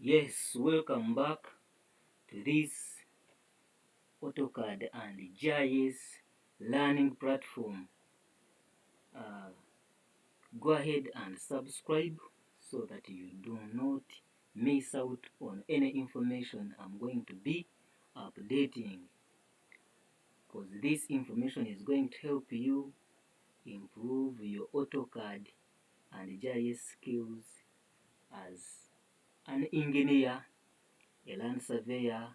Yes, welcome back to this AutoCAD and GIS learning platform. Go ahead and subscribe so that you do not miss out on any information I'm going to be updating, because this information is going to help you improve your AutoCAD and GIS skills as an engineer, a land surveyor,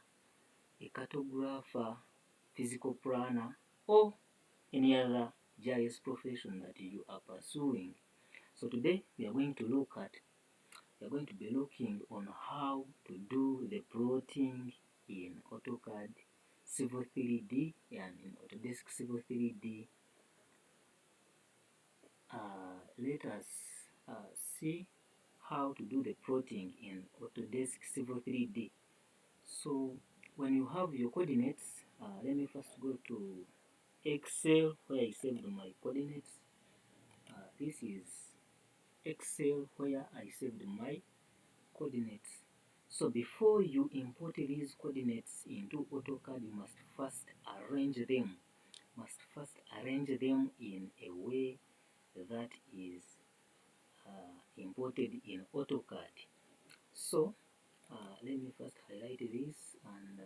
a cartographer, physical planner, or any other GIS profession that you are pursuing. So today we are going to be looking on how to do the plotting in AutoCAD Civil 3D and in Autodesk Civil 3D. Let us see how to do the plotting in Autodesk Civil 3D. So when you have your coordinates, let me first go to Excel where I saved my coordinates. This is Excel where I saved my coordinates. So before you import these coordinates into AutoCAD, you must first arrange them. In a way that is imported in AutoCAD. So let me first highlight this and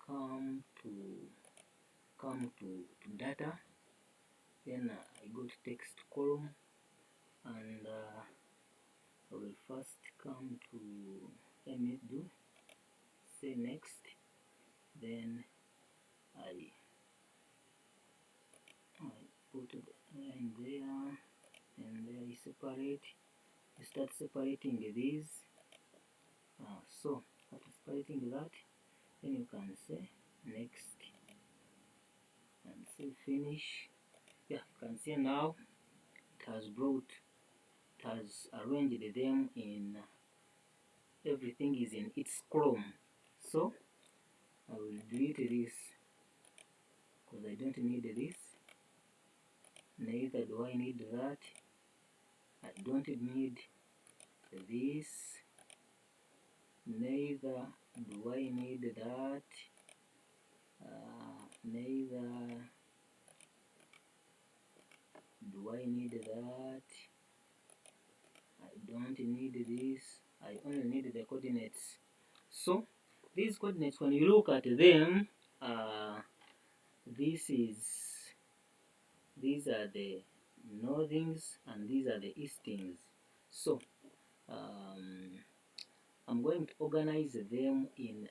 come to data. Then I go to text column, and I will first come to, let me do say next. Then I put the line there, and there I separate. I start separating these. So after separating that, then you can say next and say finish. Yeah, you can see now it has arranged them in, everything is in its column. So I will delete this because I don't need this. Neither do I need that. I don't need this. Neither do I need that. Neither do I need that. I don't need this. I only need the coordinates. So these coordinates, when you look at them, these are the northings and these are the eastings. So I'm going to organize them in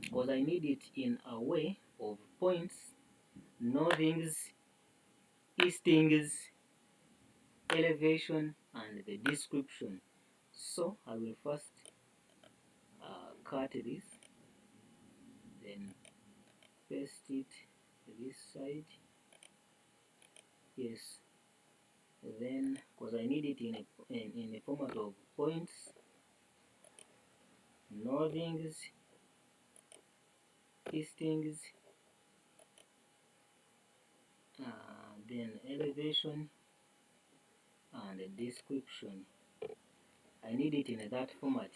because I need it in a way of points, northings, eastings, elevation, and the description. So I will first cut this, then paste it this side. Yes, then because I need it in a format of points, northings, eastings, then elevation and the description. I need it in that format.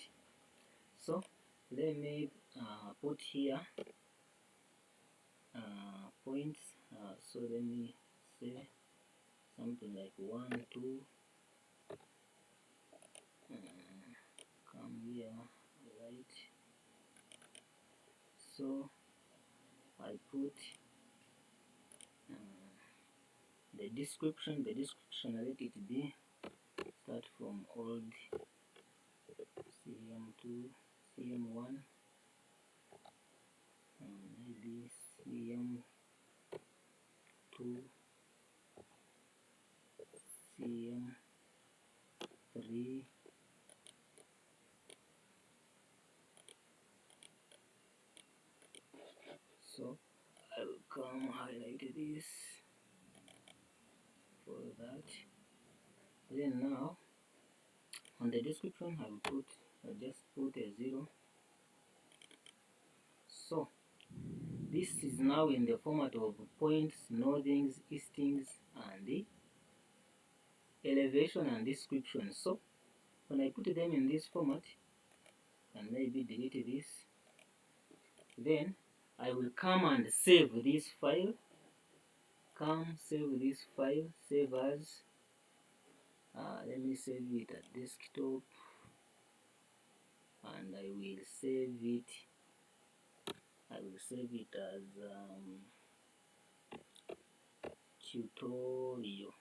So let me put here points. So let me say something like 1, 2. Come here, right? So I put the description. Let it be start from old CM2, CM1, maybe CM2, CM3, so I will come highlight this for that. Then now on the description I'll just put a 0. So this is now in the format of points, northings, eastings, and the elevation and description. So when I put them in this format, and maybe delete this, then I will come and save this file. Save this file, save as, let me save it at desktop, and I will save it as tutorial.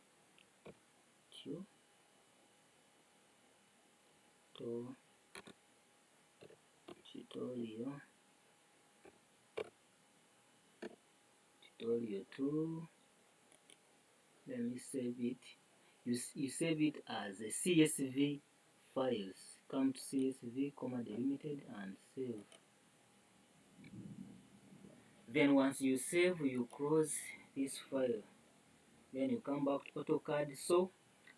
Tutorial 2. Let me save it. You save it as a CSV files. Come to CSV, comma delimited, and save. Then once you save, you close this file. Then you come back to AutoCAD. So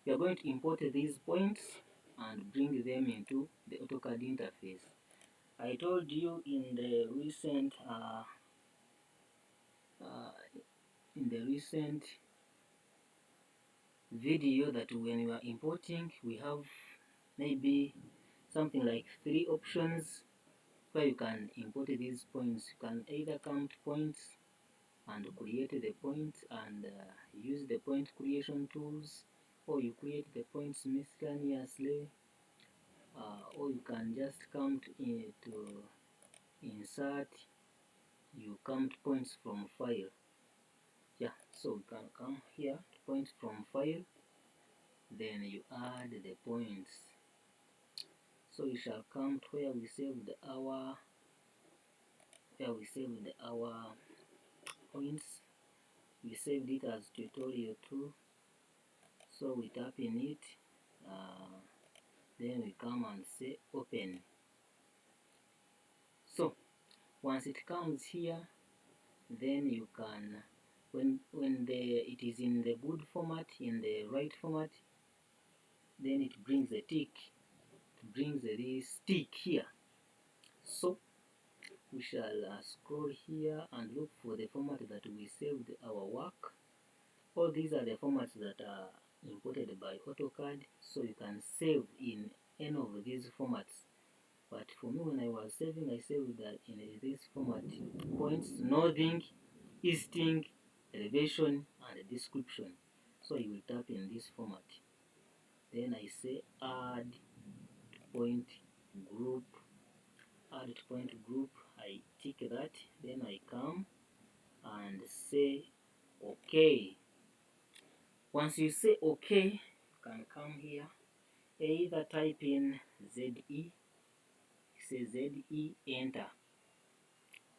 we are going to import these points and bring them into the AutoCAD interface. I told you in the recent video that when you are importing, we have maybe something like 3 options where you can import these points. You can either count points and create the points and use the point creation tools, or you create the points miscellaneously, or you can just count to insert. You count points from file. Yeah, so you can come here to points from file, then you add the points. So you shall come to where we saved our points. We saved it as tutorial 2, so we tap in it, then we come and say open. So once it comes here, then you can, when it is in the good format, in the right format, then it brings a tick. It brings this tick here. So we shall scroll here and look for the format that we saved our work. All these are the formats that are imported by AutoCAD, so you can save in any of these formats. But for me, when I was saving, I saved that in this format: points, northing, easting, elevation, and description. So you will tap in this format. Then I say add point group. Add point group. I tick that. Then I come and say OK. Once you say OK, you can come here, either type in ZE, say ZE, enter,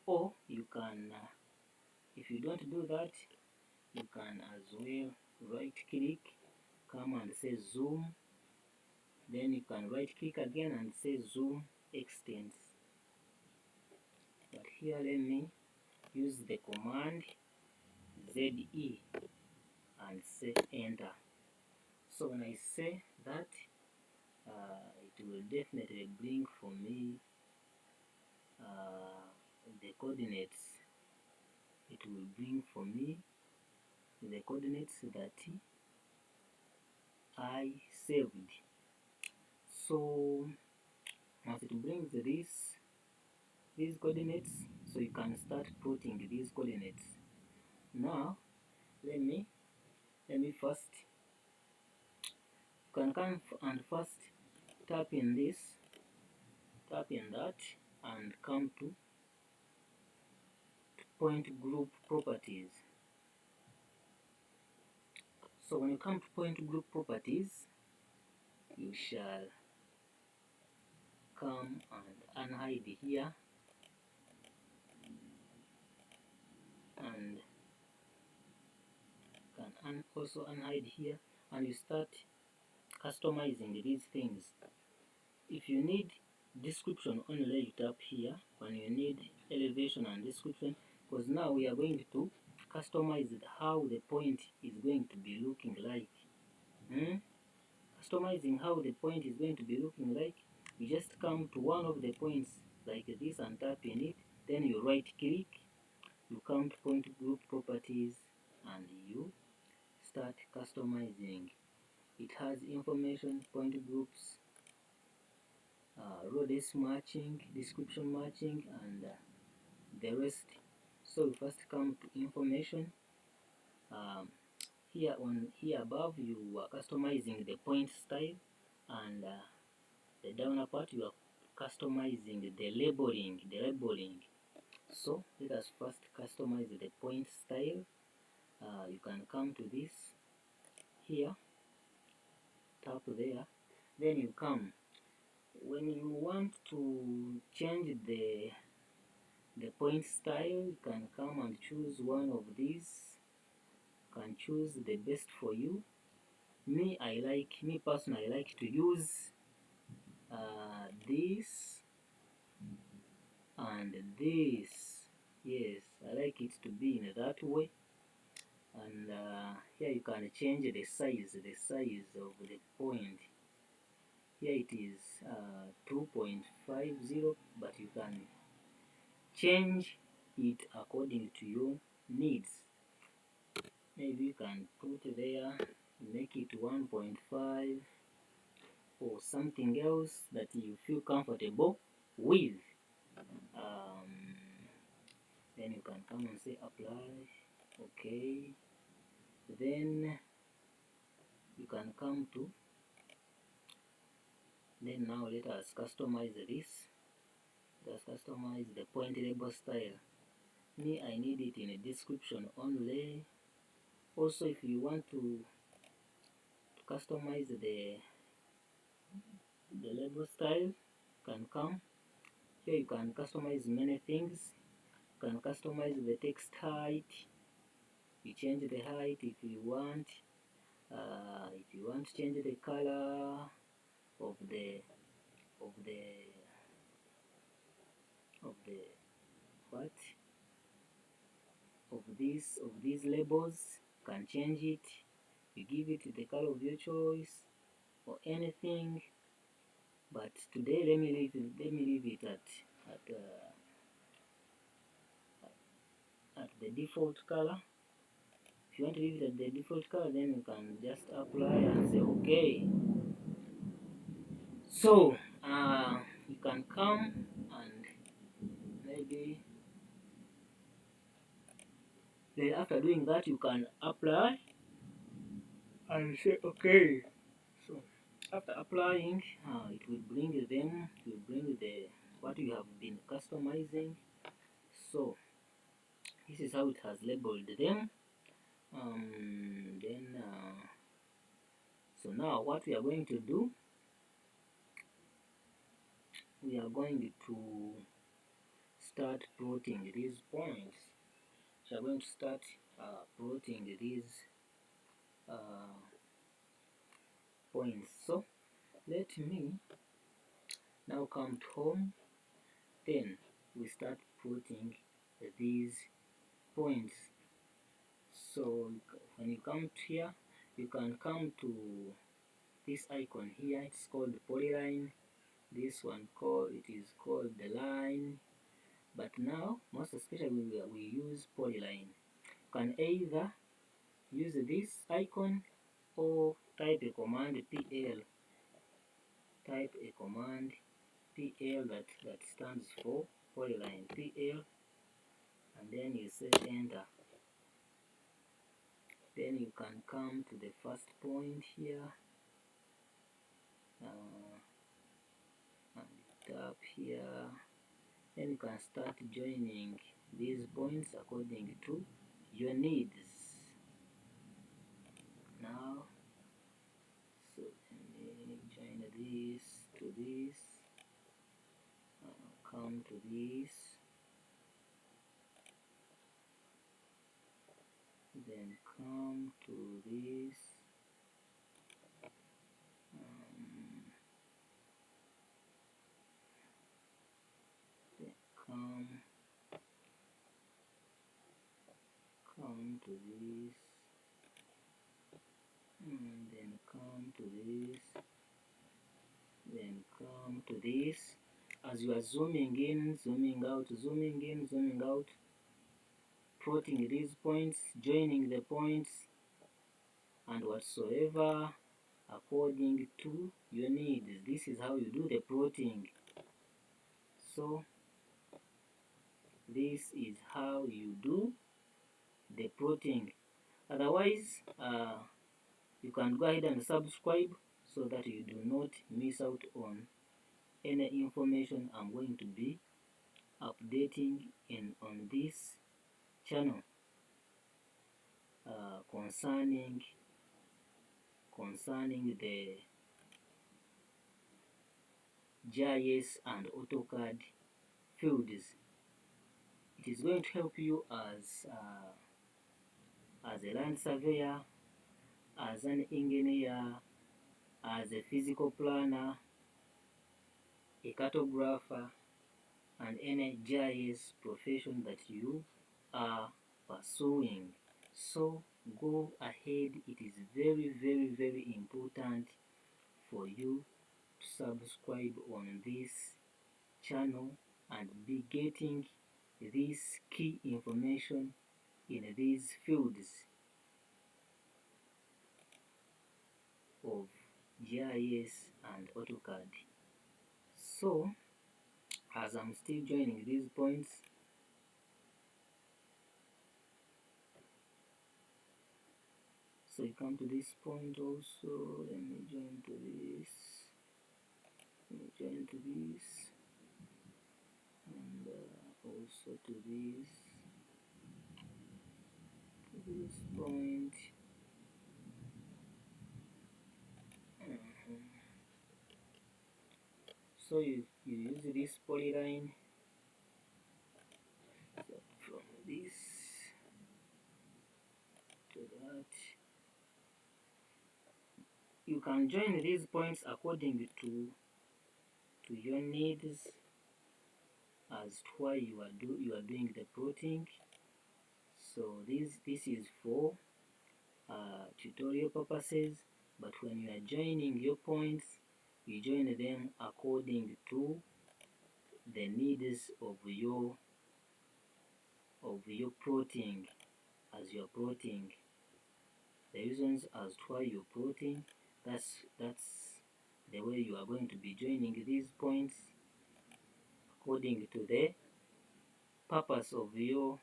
or you can, if you don't do that, you can as well right click, come and say zoom, then you can right click again and say zoom extents. But here let me use the command ZE and say enter. So when I say that, it will definitely bring for me the coordinates. It will bring for me the coordinates that I saved. So once it brings these coordinates, so you can start plotting these coordinates. Now let me first, you can come and first tap in this, tap in that, and come to point group properties. So when you come to point group properties, you shall come and unhide here, and can also unhide here, and you start customizing these things. If you need description only, you tap here. When you need elevation and description, because now we are going to customize how the point is going to be looking like. Customizing how the point is going to be looking like, you just come to one of the points like this and tap in it, then you right click, you come to point group properties, and you start customizing. it has information, point groups, row list matching, description matching, and the rest. So we first come to information. Here above you are customizing the point style, and the downer part you are customizing the labeling. So let us first customize the point style. You can come to this here, tap there, then you come. When you want to change the point style, you can come and choose one of these. You can choose the best for you. Me personally, I like to use this and this. Yes, I like it to be in that way. And here you can change the size of the point. Here it is 2.50, but you can change it according to your needs. Maybe you can put there, make it 1.5 or something else that you feel comfortable with. Then you can come and say apply. Okay, then you can come to, then now let us customize this. Let's customize the point label style. Me, I need it in a description only. Also, if you want to customize the label style, you can come here. You can customize many things. You can customize the text height. You change the height if you want. If you want to change the color of the what of these labels, you can change it. You give it the color of your choice or anything. But today let me leave it at the default color. If you want to leave it at the default color, then you can just apply and say okay. So you can come and maybe then after doing that you can apply and say okay. So after applying, it will bring the what you have been customizing. So this is how it has labeled them. So now what we are going to do, we are going to start plotting these points. So I'm going to start plotting these points. So let me now come to home, then we start plotting these points. So when you come to here, you can come to this icon here. It's called polyline. This one is called the line, but now most especially we use polyline. You can either use this icon or type a command PL. Type a command PL that stands for polyline, PL, and then you say enter. Then you can come to the first point here and tap here. Then you can start joining these points according to your needs. Now, so let me join this to this, come to this, then come to this, then come to this, and then come to this, then come to this. As you are zooming in, zooming out, zooming in, zooming out, plotting these points, joining the points, and whatsoever according to your needs. This is how you do the plotting. So this is how you do the plotting. Otherwise, you can go ahead and subscribe so that you do not miss out on any information I'm going to be updating on this channel concerning the GIS and AutoCAD fields. It is going to help you as a land surveyor, as an engineer, as a physical planner, a cartographer, and any GIS profession that you are pursuing. So go ahead. It is very, very, very important for you to subscribe on this channel and be getting this key information in these fields of GIS and AutoCAD. So as I'm still joining these points, so you come to this point also, let me join to this, and also to this point. So you use this polyline, so from this to that. You can join these points according to your needs as to why you are doing the plotting. So this is for tutorial purposes, but when you are joining your points, you join them according to the needs of your plotting. As you're plotting, the reasons as to why you're plotting, that's the way you are going to be joining these points according to the purpose of your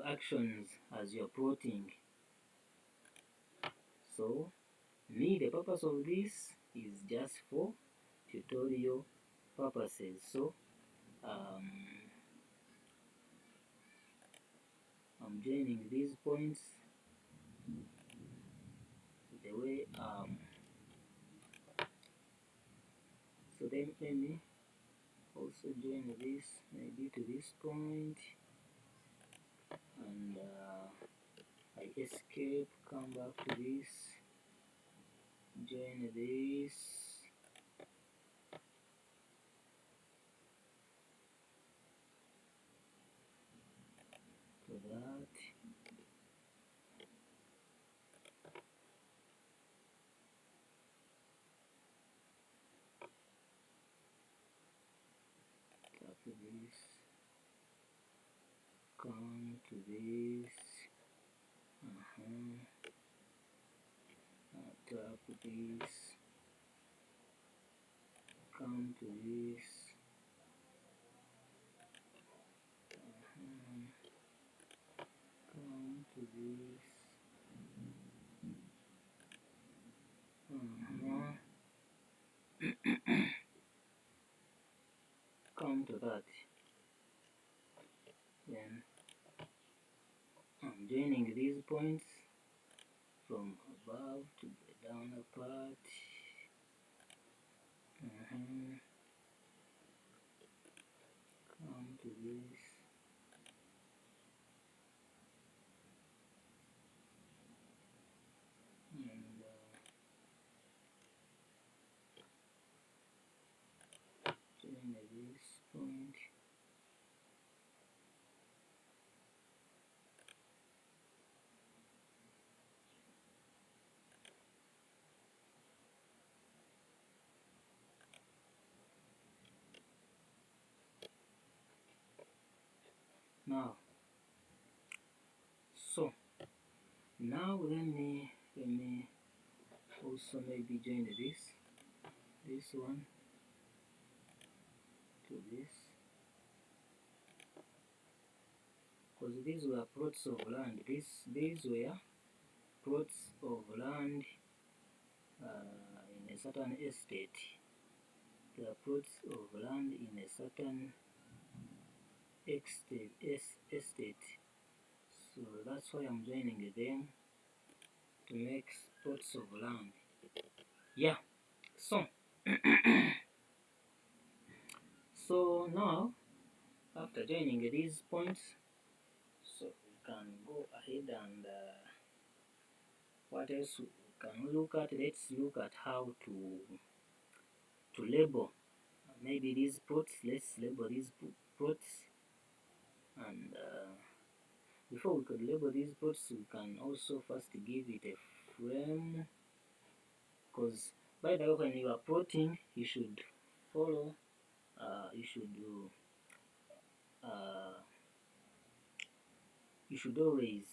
actions as you're plotting. So the purpose of this is just for tutorial purposes. So I'm joining these points the way so then let me also join this maybe to this point, and I escape, come back to this, join this, to that. Tap this, come to this, tap this, come to this, come to this, come to that. Then I'm joining these points from above to the downer part. Come to this, and join this point. Now, so Now let me also maybe join this one to this, because these were plots of land. These were plots of land in a certain estate. They are plots of land in a certain estate. So that's why I'm joining them to make plots of land. Yeah. So so now after joining these points, so we can go ahead and what else we can look at? Let's look at how to label maybe these plots. Let's label these plots, and before we could label these plots, we can also first give it a frame, because by the way, when you are plotting, you should follow, you should always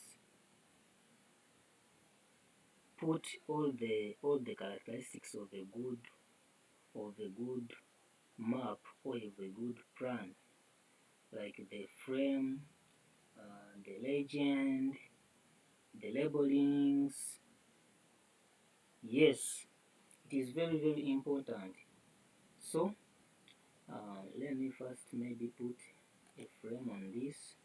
put all the characteristics of a good map or of a good plan, like the frame, the legend, the labelings. Yes, it is very, very important. So let me first maybe put a frame on this.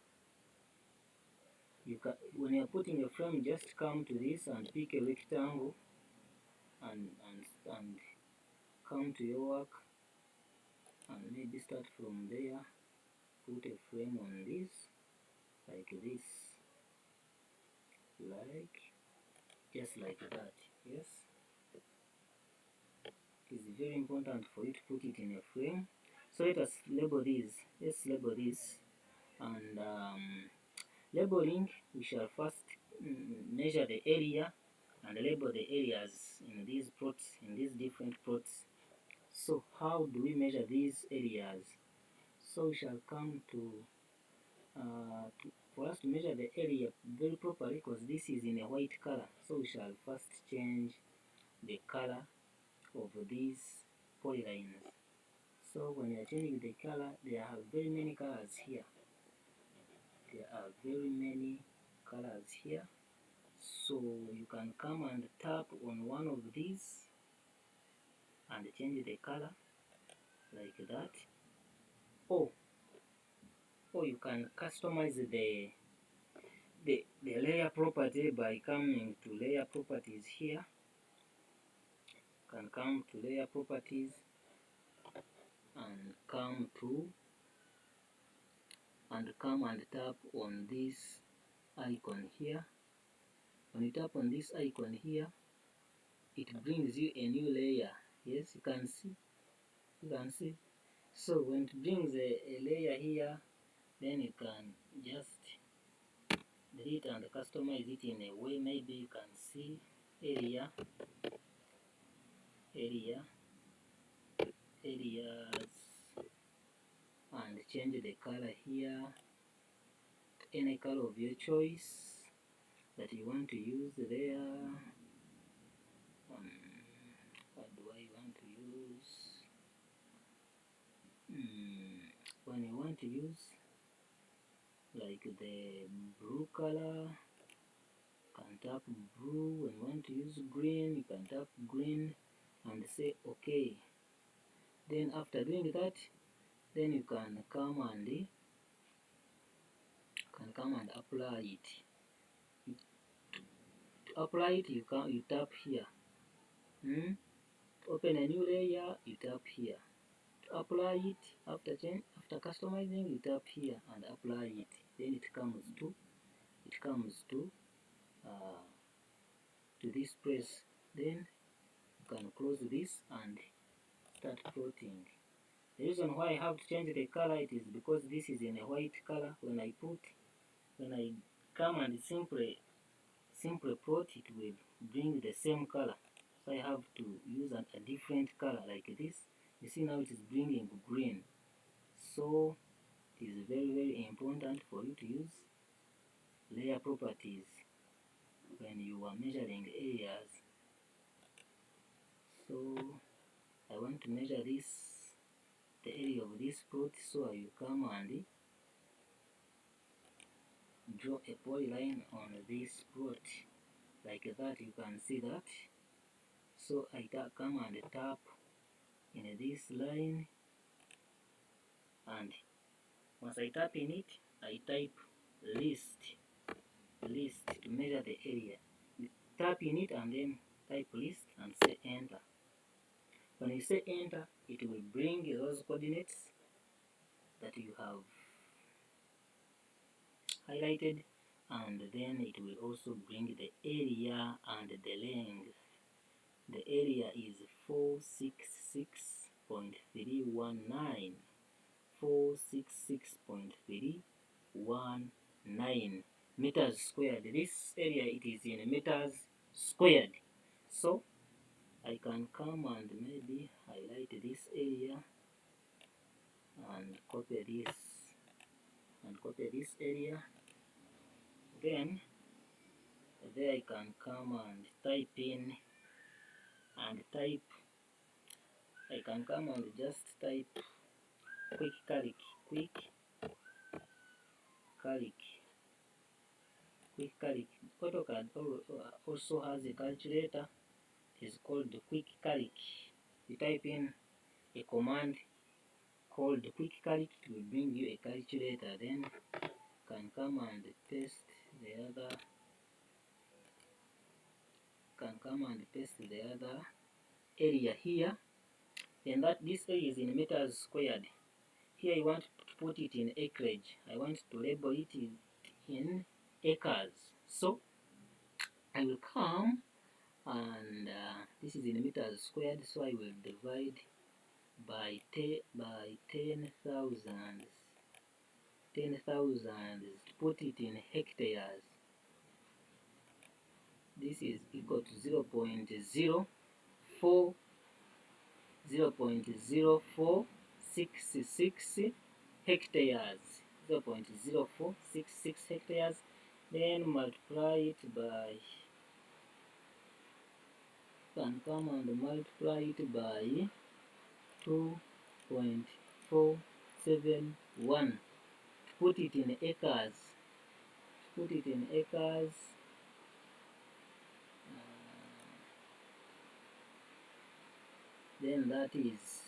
When you're putting a frame, just come to this and pick a rectangle and come to your work and maybe start from there. Put a frame on this, like this, just like that. Yes, it is very important for you to put it in a frame. So let us label these. Let's label this, and labeling, we shall first measure the area and label the areas in these plots, in these different plots. So how do we measure these areas? So we shall come to for us to measure the area very properly, because this is in a white color, so we shall first change the color of these polylines. So when you are changing the color, there are very many colors here. There are very many colors here. So you can come and tap on one of these and change the color like that. Or you can customize the layer property by coming to layer properties here. You can come to layer properties and come and tap on this icon here. When you tap on this icon here, it brings you a new layer. Yes, you can see. So when it brings a layer here, then you can just delete and customize it in a way. Maybe you can see areas, and change the color here, any color of your choice that you want to use there. What do I want to use? When you want to use like the blue color, you can tap blue. When you want to use green, you can tap green and say okay. Then after doing that, then you can come and apply it. To apply it, you tap here. To open a new layer, you tap here. To apply it, after customizing, you tap here and apply it. Then it comes to this place. Then you can close this and start plotting. The reason why I have to change the color, it is because this is in a white color. When I come and simply plot, it will bring the same color. So I have to use a different color like this. You see now it is bringing green. So it is very, very important for you to use layer properties. when you are measuring areas. So I want to measure this, the area of this plot, so I will come and draw a polyline on this plot like that. You can see that. So I come and tap in this line, and once I tap in it, I type list to measure the area. Tap in it and then type list and say enter. When you say enter, it will bring those coordinates that you have highlighted, and then it will also bring the area and the length. The area is 466.319 466.319 meters squared. This area, it is in meters squared. So I can come and maybe highlight this area and copy this area. Then there I can come and type in and type. I can come and just type quick calc. AutoCAD also has a calculator. It is called the quick calc. You type in a command called quick calc, it will bring you a calculator. Then you can come and paste the other area here. Then that this area is in meters squared. Here I want to put it in acreage. I want to label it in acres. So I will come and this is in meters squared, so I will divide by 10,000 to put it in hectares. This is equal to 0.0466 hectares. 0.0466 hectares. Then multiply it by, can come and multiply it by 2.471 to put it in acres. Then that is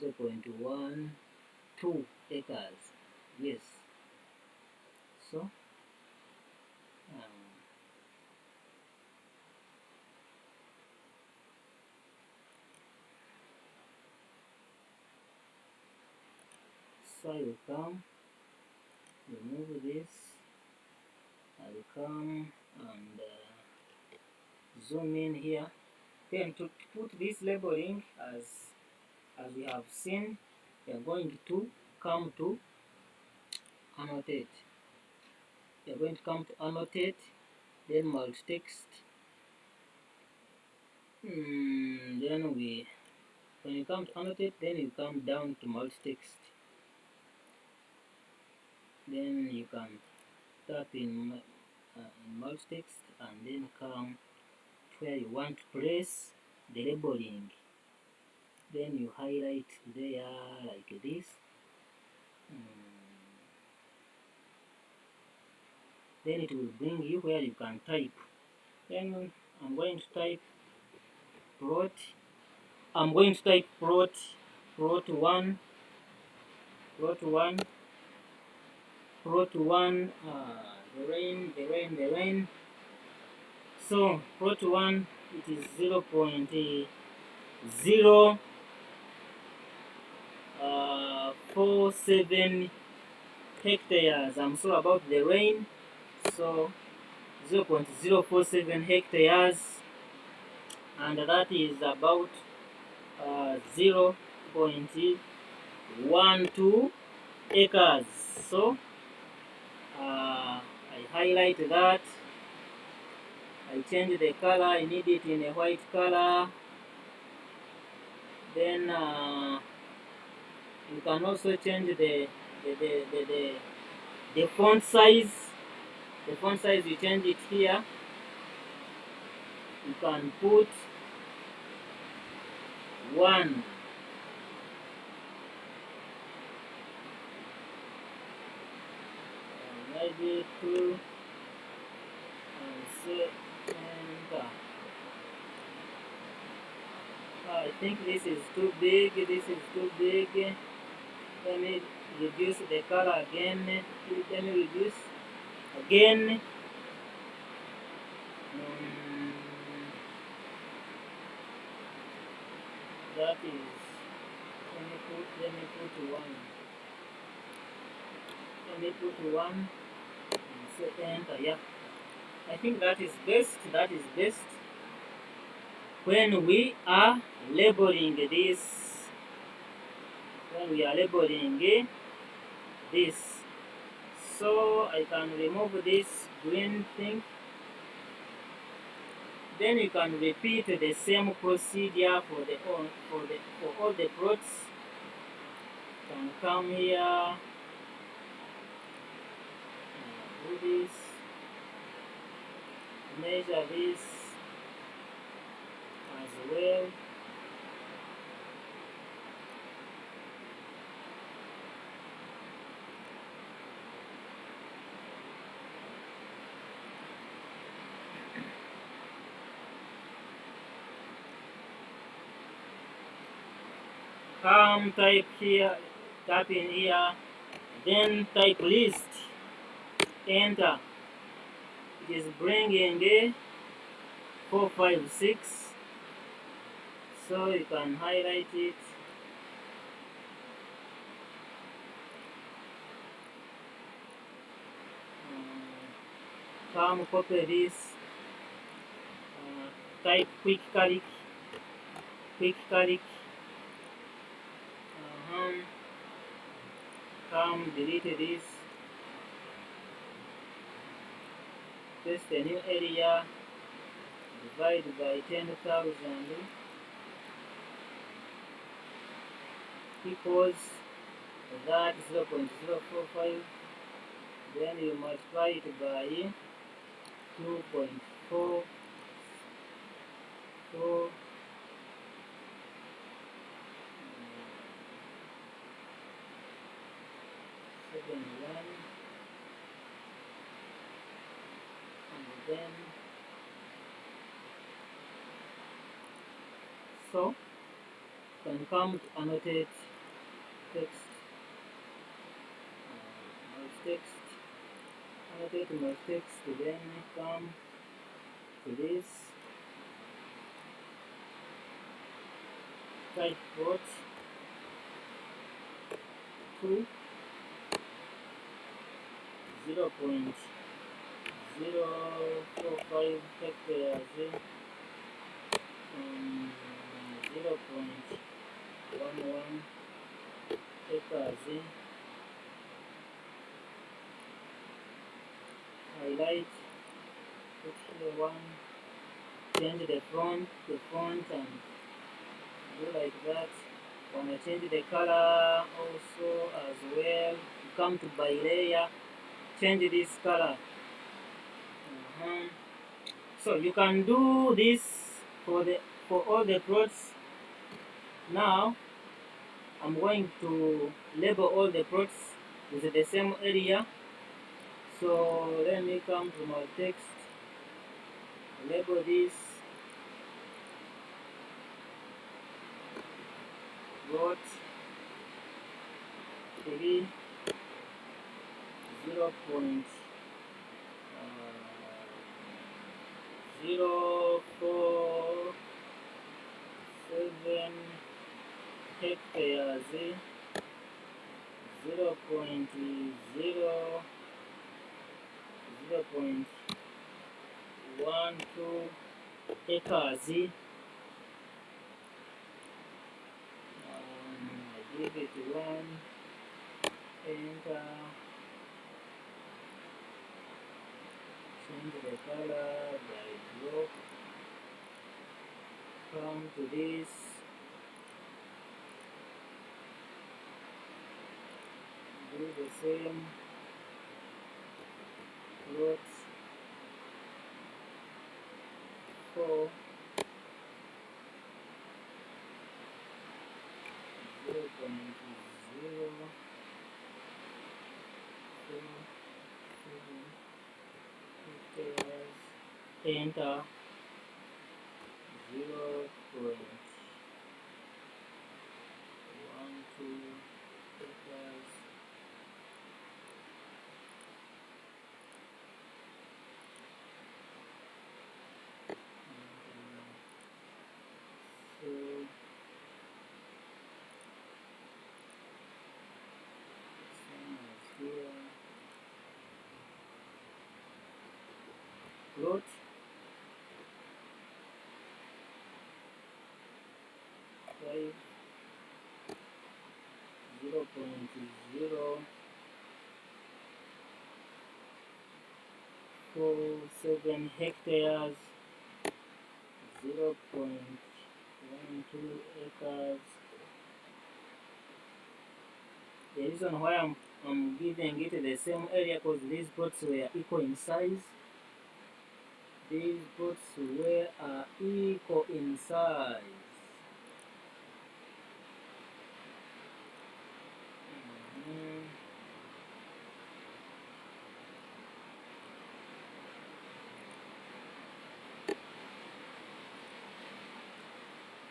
0.12 acres. Yes. So I will come, remove this. I will come and zoom in here. Then to put this labeling, as we have seen, we are going to come to annotate. We are going to come to annotate, then alt text. Then when you come to annotate, then you come down to alt text. Then you can tap in alt text and then come where you want to place the labeling. Then you highlight there like this. Then it will bring you where you can type. Then I'm going to type plot. I'm going to type plot 1, the rain. So plot 1, it is 0.047 hectares. I'm sorry about the rain. So 0.047 hectares, and that is about 0.12 acres. So I highlight that. I change the color. I need it in a white color. Then you can also change the font size. The font size, you change it here. you can put 1, maybe 2, and say enter. I think this is too big, this is too big. Let me reduce the color again. Let me reduce again. That is, let me put 1. Let me put 1 and say enter. Yeah, I think that is best. That is best when we are labeling this. When we are labeling this, so I can remove this green thing. Then you can repeat the same procedure for all the plots. You can come here, do this, measure this as well. Come type here, type in here, then type list, enter. It is bringing 4, 5, 6. So you can highlight it. Come copy this. Type quick click. Come delete this. Paste a new area. Divide by 10,000 equals that 0.045. Then you multiply it by 2.44. 71, and then so can come to annotate text, annotate my text, then come to this, type plot 2, 0.045 hectares, 0.11 acres. Highlight, put here 1, change the font and do like that. Wanna change the color also as well. Come to by layer, change this color. So you can do this for all the plots. Now I'm going to label all the plots with the same area. So let me come to my text, label this plot 3, 0.047 hectares, 0.12 acres. I give it 1, enter, change the color by block, come to this, do the same plot 4, enter 0.12 acres. So same as here. Plot 5 0.047 hectares, 0.12 acres. The reason why I'm giving it the same area because these plots were equal in size. These plots were equal in size.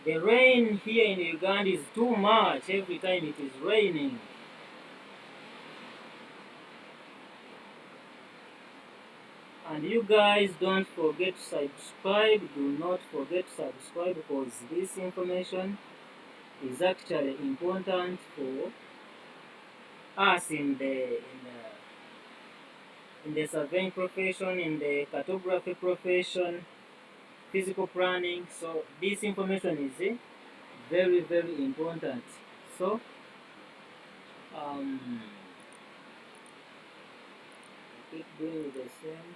The rain here in Uganda is too much every time it is raining. And you guys don't forget to subscribe. Do not forget to subscribe because this information is actually important for us in the surveying profession, in the cartography profession, physical planning. So this information is very, very important. So keep doing the same.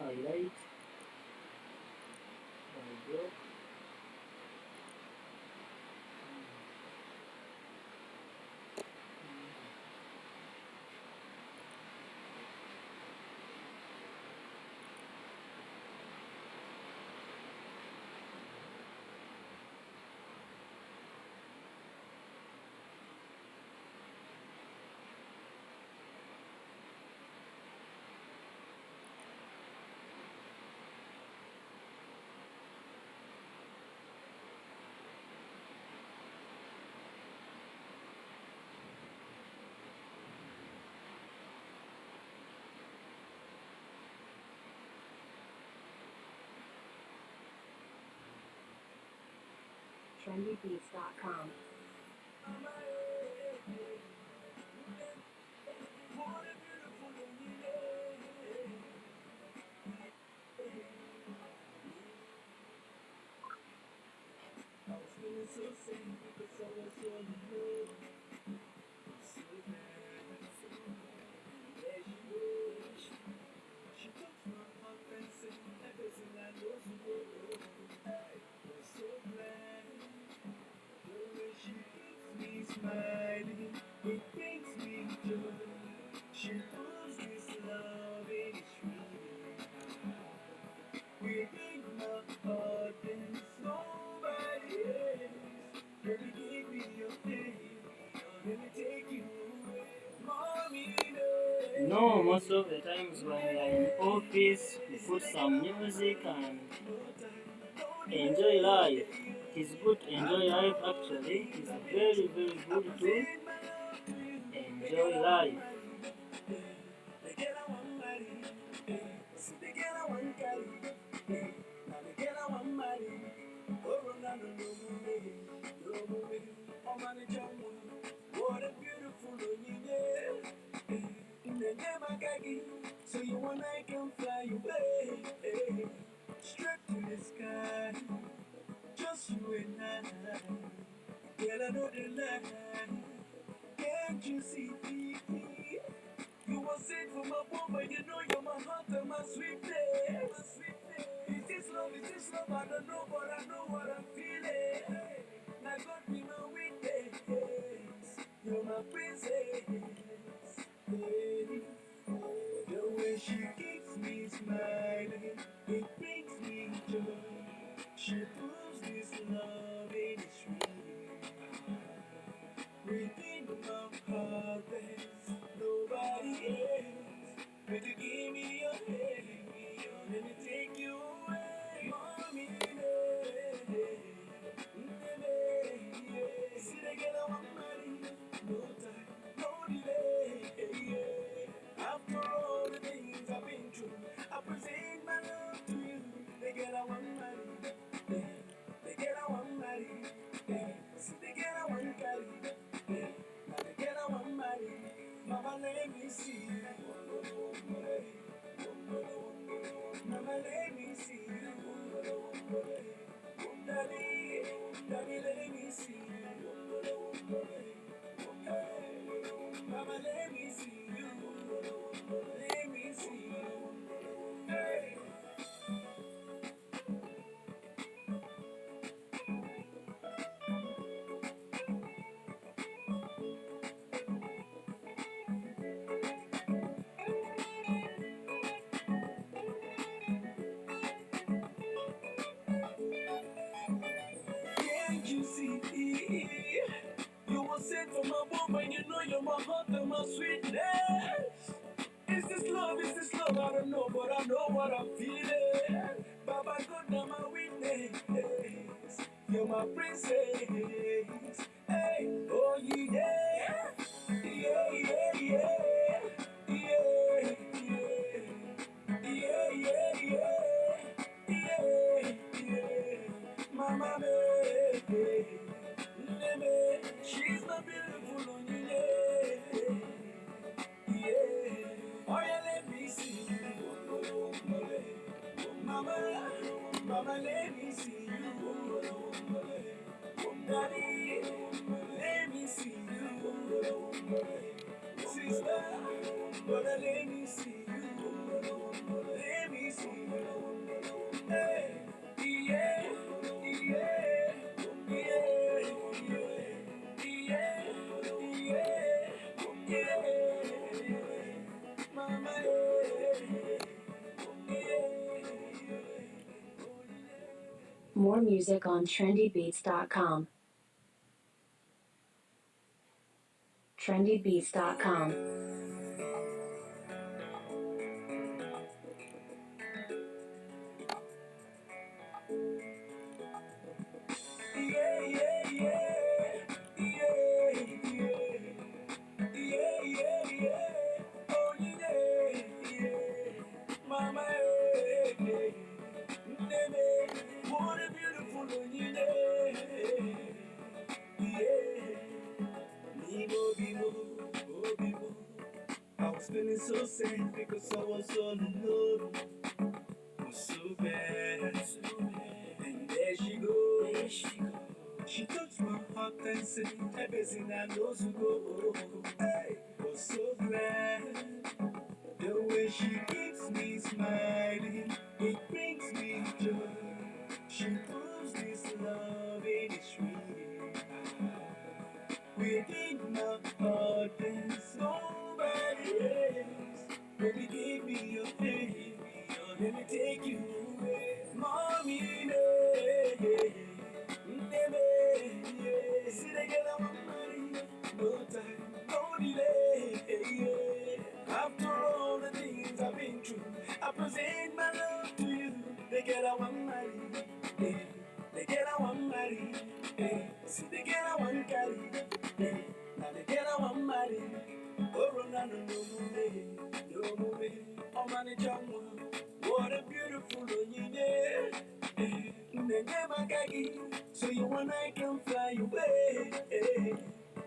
Highlight my block. trendybeats.com. of the times when we are in office, we put some music and enjoy life. It is good to enjoy life actually. It is very, very good to enjoy life. What a beautiful so you and I can fly away straight to the sky, just you and I. Girl, I know the lie. Can't you see? You were sent from above, but you know you're my heart and my sweetness. Is this love? Is this love? I don't know, but I know what I'm feeling. Now God be my witness. You're my princess. The way she keeps me smiling, it brings me joy. She proves this love ain't real. Within my heart, there's nobody else. But you give me your hand, let me take you away, mommy. See the girl I want marry, no time, no delay. After all the things I've been through, I present my love to you. The girl I want marry, the girl I want marry. See the girl I want carry. Now the girl I want marry. Mama, let me see. Mama, let me see. Daddy, daddy, let me see. Mama, let me see you. Let me see you. Hey. Can't you see? You were sent from above, and you know you're my heart and my sweetness. Is this love? Is this love? I don't know, but I know what I'm feeling. Baba God, now my witness. You're my princess. Hey, oh yeah, yeah, yeah, yeah, yeah, yeah, yeah, yeah, yeah, yeah. Mama, baby, she's my beautiful Onyinye. Yeah. Oh, yeah, let me see you. Mama, mama, let me see you. Daddy, let me see you. Sister, brother, let me see you. Let me see you. Hey, yeah, yeah, yeah, yeah, yeah, yeah. Mama, more music on trendybeats.com. trendybeats.com. Yeah, yeah, yeah, yeah, yeah, yeah, yeah. Oh, yeah, yeah. Mama, yeah. What a beautiful Onyinye. Yeah. Bibo, bibo, oh, bibo. I was feeling so sad because I was all alone. It was so bad, so bad. And there she goes. There she goes. She touched my heart and said, everything I know to go. Hey, was so glad. The way she keeps me smiling, it brings me joy. She proves this love ain't it sweet. Within my heart there's nobody else. Baby, give me your hand, let me take you away. Mommy, see the girl I want marry, no time, no delay. After all the things I present my love to you. The girl I want marry, eh. The girl I want marry, eh. See the girl I want carry, eh. Now the girl I want marry. Oh, no, no, no, no, no, no, oh, man, it's young one. What a beautiful union, eh. So you and I can fly away, eh.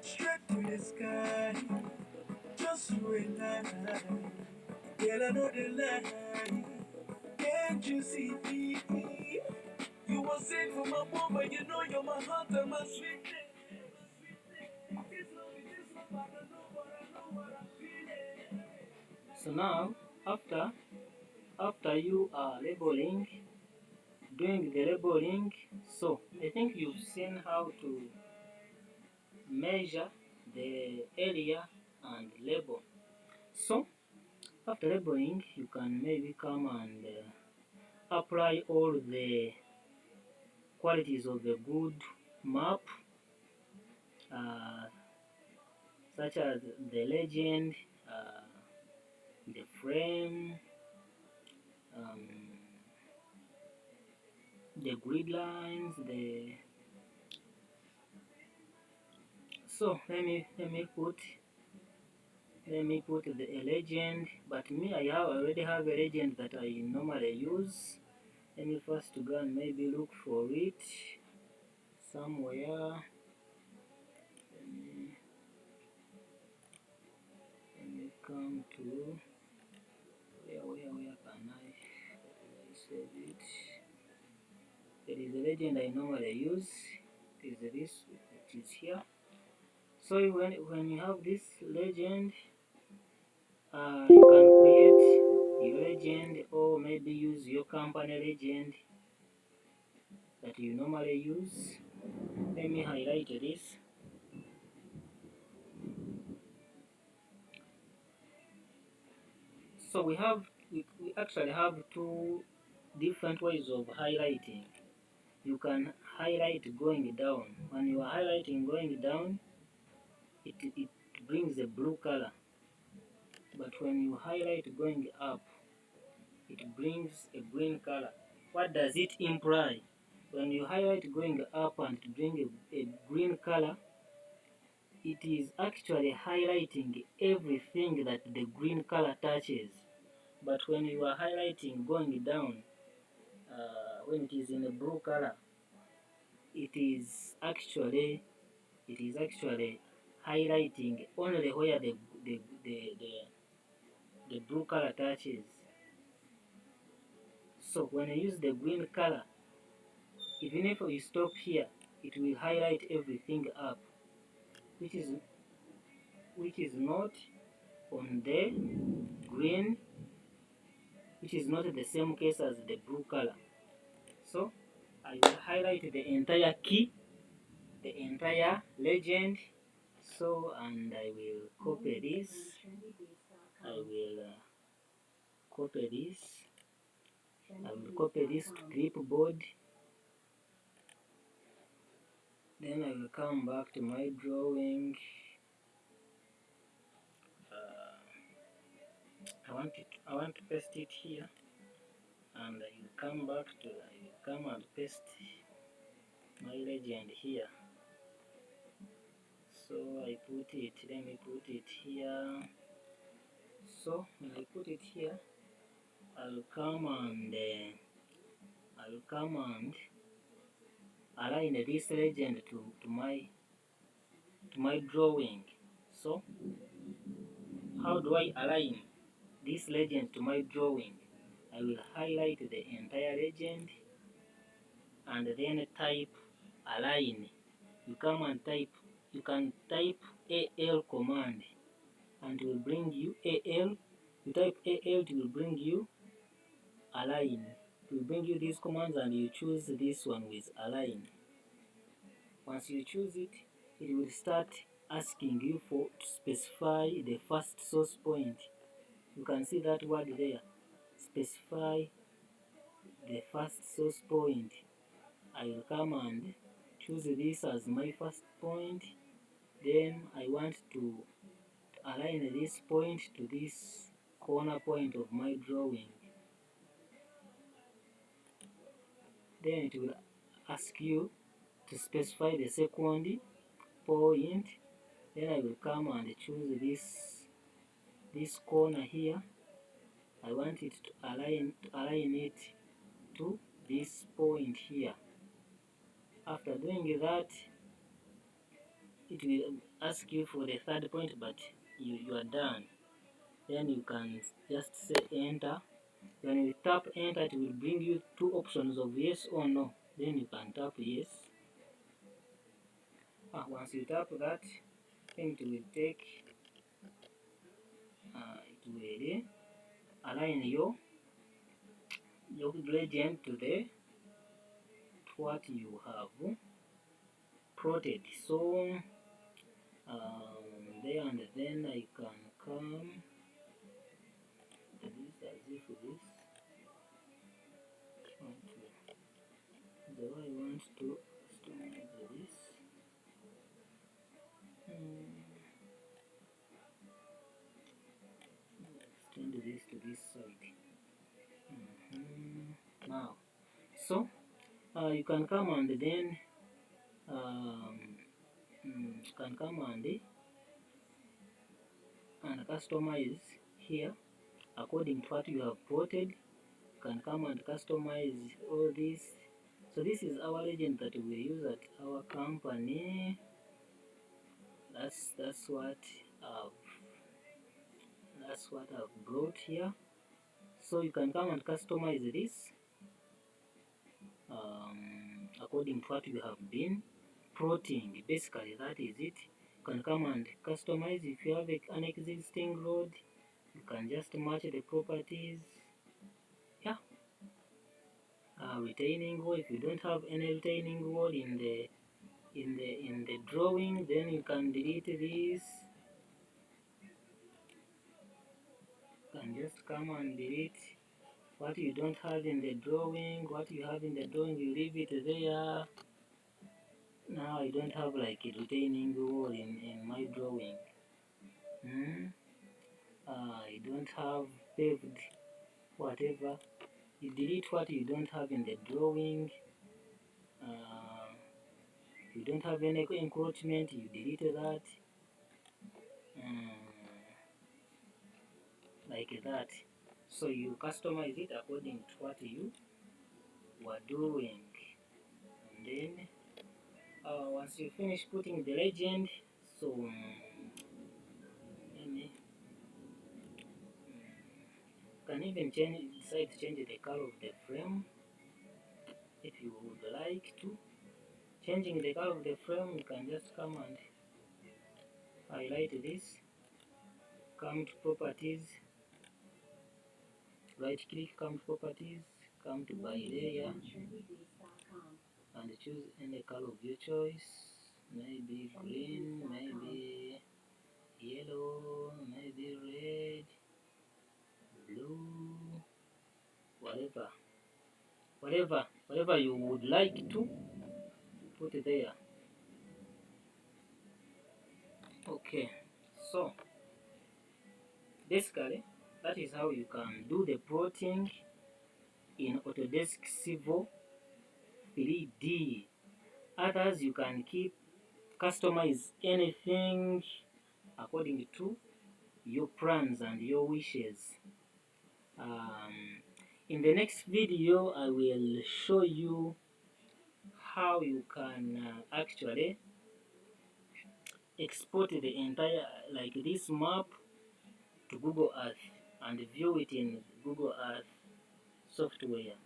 Straight to the sky, just you and I. Girl, I know the lie. Can't you see me? You were sent from my mom, but you know you're my heart and my sweet. So now, after you are labeling, doing the labeling, so I think you've seen how to measure the area and label. So after labeling, you can maybe come and apply all the qualities of a good map, uh, such as the legend, the frame, um, the grid lines, the so let me put a legend, but me I already have a legend that I normally use. Let me first go and maybe look for it somewhere. Let me come to where can I save it? There is a legend I normally use. It is this, it is here. So when you have this legend, you can create your legend or maybe use your company legend that you normally use. Let me highlight this. So we actually have two different ways of highlighting. You can highlight going down. When you are highlighting going down, it brings a blue color. But when you highlight going up, it brings a green color. What does it imply? When you highlight going up and bring a green color, it is actually highlighting everything that the green color touches. But when you are highlighting going down, when it is in a blue color, it is actually highlighting only where the blue color touches. So when I use the green color, even if you stop here, it will highlight everything up, which is not on the green, which is not the same case as the blue color. So I will highlight the entire key, the entire legend. So and I will copy this. I will copy this. I will copy this to clipboard. Then I will come back to my drawing. I want to paste it here, and I will come back to I will come and paste my legend here. So I put it. Let me put it here. So when I put it here, I'll come and align this legend to my drawing. So how do I align this legend to my drawing? I will highlight the entire legend and then type align. You can type AL command and it will bring you AL. You type AL, it will bring you align. It will bring you these commands and you choose this one with align. Once you choose it, it will start asking you to specify the first source point. You can see that word there. Specify the first source point. I will come and choose this as my first point. Then I want to align this point to this corner point of my drawing. then it will ask you to specify the second point. Then I will come and choose this corner here. I want it to align it to this point here. After doing that, it will ask you for the third point, but you are done. Then you can just say enter. When you tap enter, it will bring you two options of yes or no. Then you can tap yes. Once you tap that, then it will take, it will align your gradient to what you have plotted. So there, and then I can come to this as if this the way I want to customize this. Extend this to this side. Now, so you can come and then and customize here according to what you have plotted. You can come and customize all this. So this is our legend that we use at our company. That's what I've brought here. So you can come and customize this according to what you have been plotting. Basically, that is it. You can come and customize. If you have an existing road, you can just match the properties. Yeah. Retaining wall. If you don't have any retaining wall in the drawing, then you can delete this. You can just come and delete what you don't have in the drawing. What you have in the drawing, you leave it there. Now I don't have like a retaining wall in my drawing. I don't have paved whatever. You delete what you don't have in the drawing. You don't have any encroachment, you delete that. Like that. So you customize it according to what you were doing. And then once you finish putting the legend, so you can even decide to change the color of the frame if you would like to. Changing the color of the frame, you can just come and highlight this, come to properties, right click, come to properties, come to by layer, and choose any color of your choice. Maybe green, maybe yellow, maybe red, blue, whatever you would like to put it there. Okay, so basically that is how you can do the plotting in Autodesk Civil 3D. Others you can customize anything according to your plans and your wishes. In the next video I will show you how you can actually export the entire, like this map, to Google Earth and view it in Google Earth software.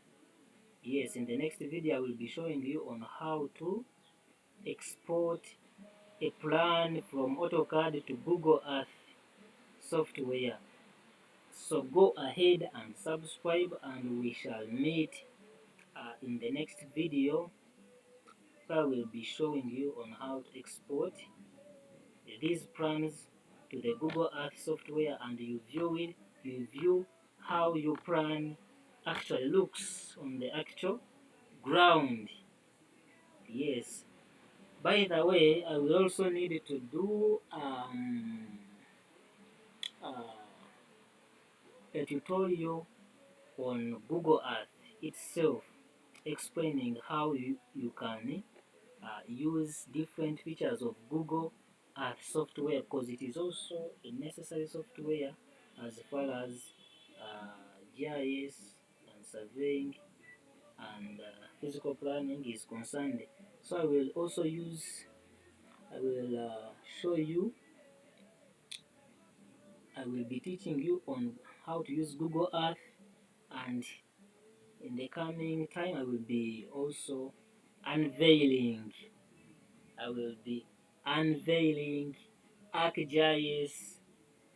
Yes, in the next video I will be showing you on how to export a plan from AutoCAD to Google Earth software. So go ahead and subscribe, and we shall meet in the next video. I will be showing you on how to export these plans to the Google Earth software, and you view how your plan actually looks on the actual ground. Yes. By the way, I will also need to do a tutorial on Google Earth itself, explaining how you can use different features of Google Earth software, because it is also a necessary software as far as GIS and surveying and physical planning is concerned. So I will also show you, I will be teaching you on how to use Google Earth, and in the coming time I will be also unveiling, I will be unveiling ArcGIS,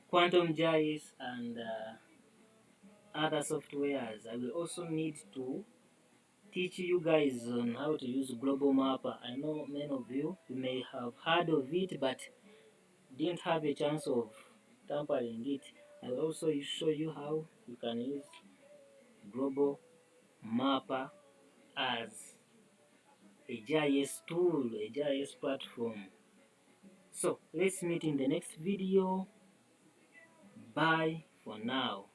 Quantum GIS, and other softwares. I will also need to teach you guys on how to use Global Mapper. I know many of you may have heard of it but didn't have a chance of tampering it. I will also show you how you can use Global Mapper as a GIS tool, a GIS platform. So let's meet in the next video. Bye for now.